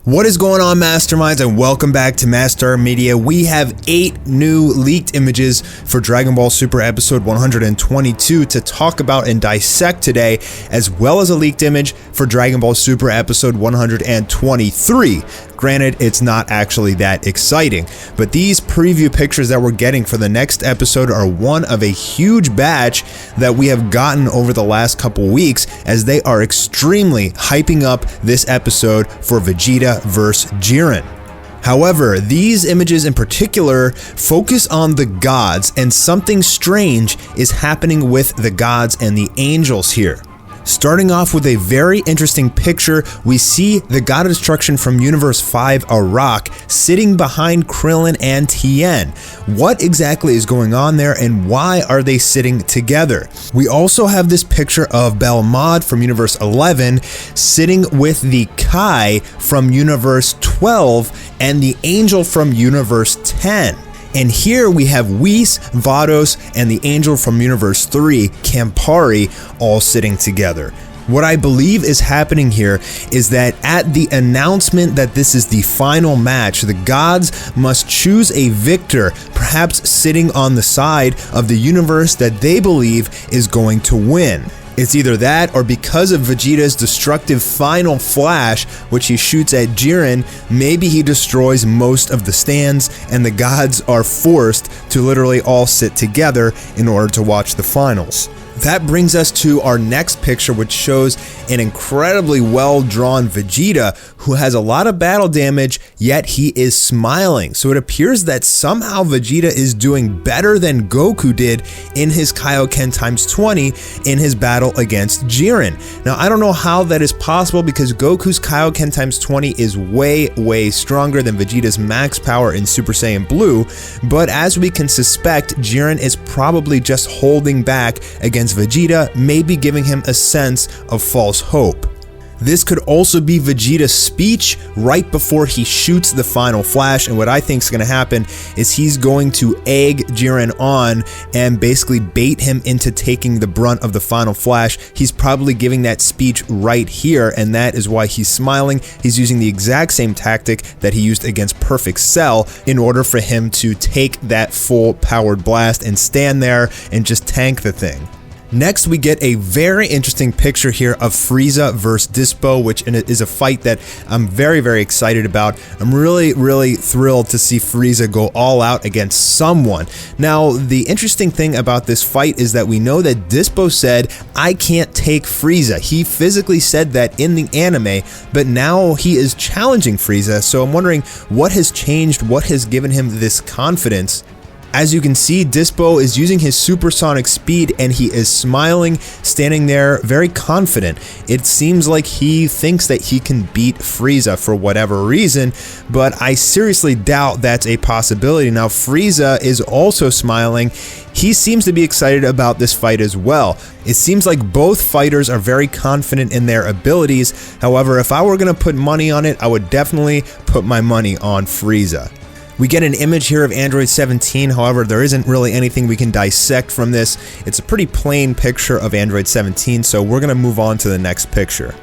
What is going on, Masterminds, and welcome back to Mastar Media. We have 8 new leaked images for Dragon Ball Super episode 122 to talk about and dissect today, as well as a leaked image for Dragon Ball Super episode 123. Granted, it's not actually that exciting, but these preview pictures that we're getting for the next episode are one of a huge batch that we have gotten over the last couple weeks, as they are extremely hyping up this episode for Vegeta vs. Jiren. However, these images in particular focus on the gods, and something strange is happening with the gods and the angels here. Starting off with a very interesting picture, we see the God of Destruction from Universe 5, Arak, sitting behind Crillon and Tien. What exactly is going on there, and why are they sitting together? We also have this picture of Belmod from Universe 11 sitting with the Kai from Universe 12 and the Angel from Universe 10. And here we have Whis, Vados, and the Angel from Universe 3, Campari, all sitting together. What I believe is happening here is that at the announcement that this is the final match, the gods must choose a victor, perhaps sitting on the side of the universe that they believe is going to win. It's either that, or because of Vegeta's destructive final flash, which he shoots at Jiren, maybe he destroys most of the stands and the gods are forced to literally all sit together in order to watch the finals. That brings us to our next picture, which shows an incredibly well-drawn Vegeta who has a lot of battle damage, yet he is smiling. So it appears that somehow Vegeta is doing better than Goku did in his Kaioken times 20 in his battle against Jiren. Now, I don't know how that is possible, because Goku's Kaioken times 20 is way stronger than Vegeta's max power in Super Saiyan Blue, but as we can suspect, Jiren is probably just holding back against Vegeta, maybe giving him a sense of false hope. This could also be Vegeta's speech right before he shoots the final flash, and what I think is going to happen is he's going to egg Jiren on and basically bait him into taking the brunt of the final flash. He's probably giving that speech right here, and that is why he's smiling. He's using the exact same tactic that he used against Perfect Cell in order for him to take that full powered blast and stand there and just tank the thing. Next, we get a very interesting picture here of Frieza versus Dispo, which is a fight that I'm very excited about. I'm really thrilled to see Frieza go all out against someone. Now, the interesting thing about this fight is that we know that Dispo said, "I can't take Frieza." He physically said that in the anime, but now he is challenging Frieza, so I'm wondering what has changed, what has given him this confidence. As you can see, Dispo is using his supersonic speed, and he is smiling, standing there very confident. It seems like he thinks that he can beat Frieza for whatever reason, but I seriously doubt that's a possibility. Now, Frieza is also smiling. He seems to be excited about this fight as well. It seems like both fighters are very confident in their abilities. However, if I were going to put money on it, I would definitely put my money on Frieza. We get an image here of Android 17, however, there isn't really anything we can dissect from this. It's a pretty plain picture of Android 17, so we're going to move on to the next picture.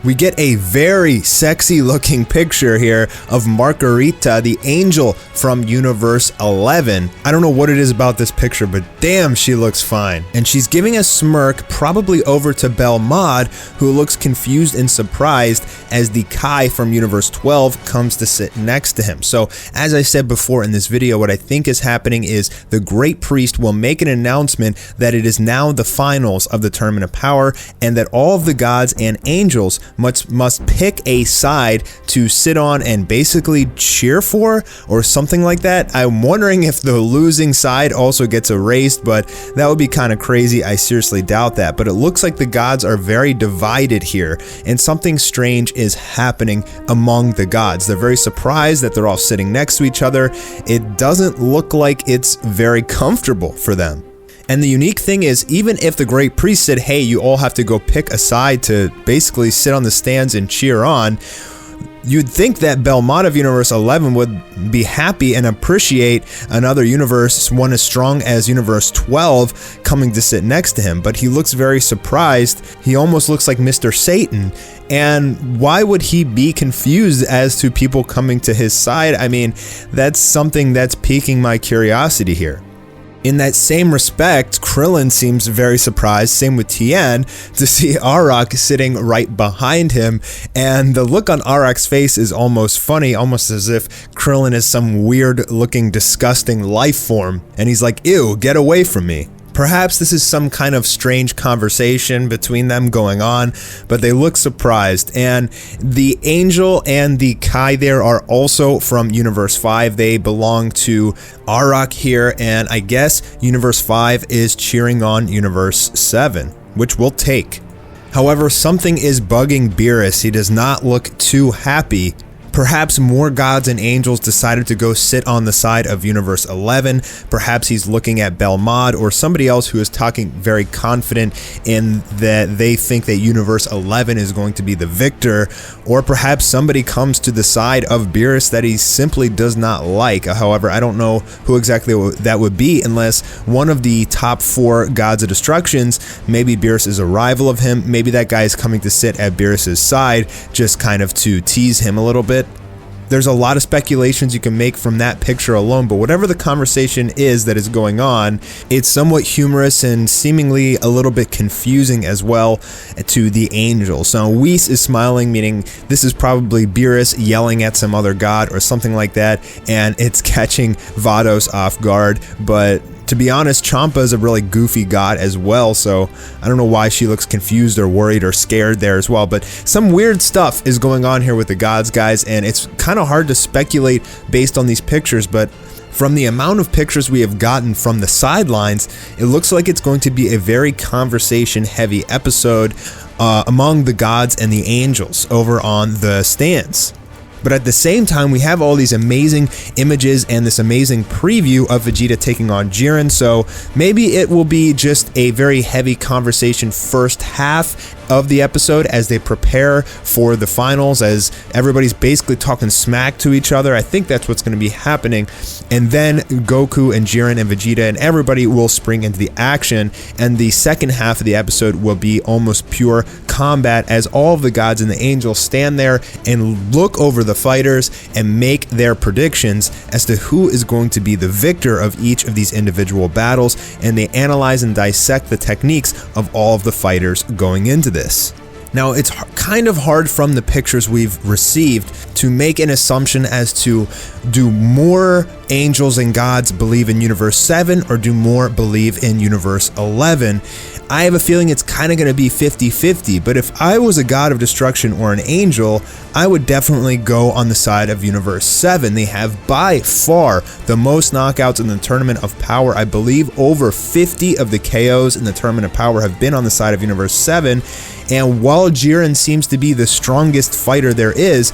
We get a very sexy looking picture here of Margarita, the angel from Universe 11. I don't know what it is about this picture, but damn, she looks fine. And she's giving a smirk, probably over to Belmod, who looks confused and surprised as the Kai from Universe 12 comes to sit next to him. So, as I said before in this video, what I think is happening is the Great Priest will make an announcement that it is now the finals of the Tournament of Power, and that all of the gods and angels must pick a side to sit on and basically cheer for, or something like that. I'm wondering if the losing side also gets erased, but that would be kind of crazy. I seriously doubt that, but it looks like the gods are very divided here, and something strange is happening among the gods. They're very surprised that they're all sitting next to each other. It doesn't look like it's very comfortable for them. And the unique thing is, even if the Great Priest said, hey, you all have to go pick a side to basically sit on the stands and cheer on, You'd think that Belmont of Universe 11 would be happy and appreciate another universe, one as strong as Universe 12, coming to sit next to him, but he looks very surprised. He almost looks like Mr. Satan. And why would he be confused as to people coming to his side? I mean, that's something that's piquing my curiosity here. In that same respect, Crillon seems very surprised, same with Tien, to see Arak sitting right behind him, and the look on Arak's face is almost funny, almost as if Crillon is some weird-looking, disgusting life form, and he's like, ew, get away from me. Perhaps this is some kind of strange conversation between them going on, but they look surprised. And the Angel and the Kai there are also from Universe 5. They belong to Arak here, and I guess Universe 5 is cheering on Universe 7, which we'll take. However, something is bugging Beerus. He does not look too happy. Perhaps more gods and angels decided to go sit on the side of Universe 11. Perhaps he's looking at Belmont or somebody else who is talking very confident in that they think that Universe 11 is going to be the victor. Or perhaps somebody comes to the side of Beerus that he simply does not like. However, I don't know who exactly that would be unless one of the top 4 gods of destructions, maybe Beerus is a rival of him. Maybe that guy is coming to sit at Beerus's side just kind of to tease him a little bit. There's a lot of speculations you can make from that picture alone, but whatever the conversation is that is going on, it's somewhat humorous and seemingly a little bit confusing as well to the angel. So Whis is smiling, meaning this is probably Beerus yelling at some other god or something like that, and it's catching Vados off guard, but to be honest, Champa is a really goofy god as well, so I don't know why she looks confused or worried or scared there as well, but some weird stuff is going on here with the gods, guys, and it's kind of hard to speculate based on these pictures, but from the amount of pictures we have gotten from the sidelines, it looks like it's going to be a very conversation-heavy episode among the gods and the angels over on the stands. But at the same time, we have all these amazing images and this amazing preview of Vegeta taking on Jiren, so maybe it will be just a very heavy conversation first half of the episode as they prepare for the finals, as everybody's basically talking smack to each other. I think that's what's going to be happening. And then Goku and Jiren and Vegeta and everybody will spring into the action, and the second half of the episode will be almost pure combat as all of the gods and the angels stand there and look over the fighters and make their predictions as to who is going to be the victor of each of these individual battles, and they analyze and dissect the techniques of all of the fighters going into this. Now, it's kind of hard from the pictures we've received to make an assumption as to do more angels and gods believe in Universe 7 or do more believe in Universe 11. I have a feeling it's kind of going to be 50-50, but if I was a god of destruction or an angel, I would definitely go on the side of Universe 7. They have by far the most knockouts in the Tournament of Power. I believe over 50 of the KOs in the Tournament of Power have been on the side of Universe 7, and while Jiren seems to be the strongest fighter there is,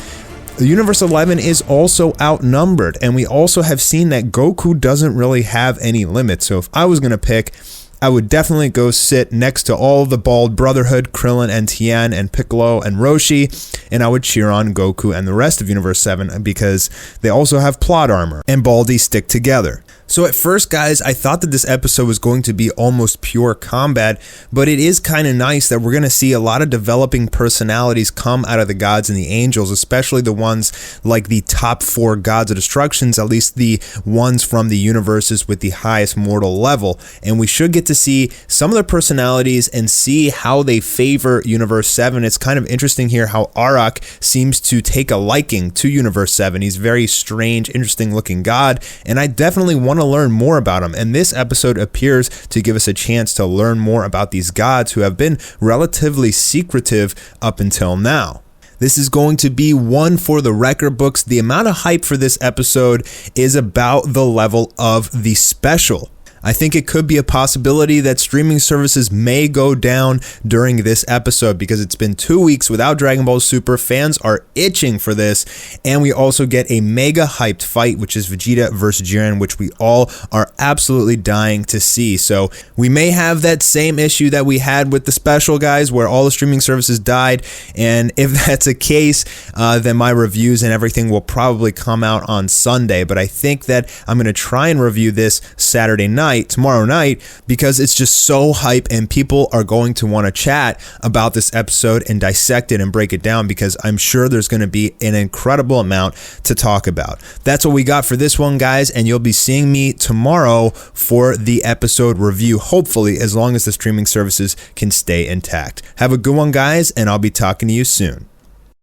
Universe 11 is also outnumbered, and we also have seen that Goku doesn't really have any limits. So if I was going to pick, I would definitely go sit next to all the Bald Brotherhood, Crillon and Tien and Piccolo and Roshi, and I would cheer on Goku and the rest of Universe 7 because they also have plot armor, and Baldy stick together. So at first, guys, I thought that this episode was going to be almost pure combat, but it is kind of nice that we're going to see a lot of developing personalities come out of the gods and the angels, especially the ones like the top 4 gods of destructions, at least the ones from the universes with the highest mortal level. And we should get to see some of their personalities and see how they favor Universe 7. It's kind of interesting here how Arak seems to take a liking to Universe 7. He's a very strange, interesting looking god, and I definitely want to learn more about him, and this episode appears to give us a chance to learn more about these gods who have been relatively secretive up until now. This is going to be one for the record books. The amount of hype for this episode is about the level of the special. I think it could be a possibility that streaming services may go down during this episode because it's been 2 weeks without Dragon Ball Super. Fans are itching for this, and we also get a mega hyped fight, which is Vegeta versus Jiren, which we all are absolutely dying to see. So we may have that same issue that we had with the special, guys, where all the streaming services died, and if that's a case, then my reviews and everything will probably come out on Sunday. But I think that I'm going to try and review this Saturday night, tomorrow night, because it's just so hype and people are going to want to chat about this episode and dissect it and break it down, because I'm sure there's going to be an incredible amount to talk about. That's what we got for this one, guys, and you'll be seeing me tomorrow for the episode review, hopefully, as long as the streaming services can stay intact. Have a good one, guys, and I'll be talking to you soon.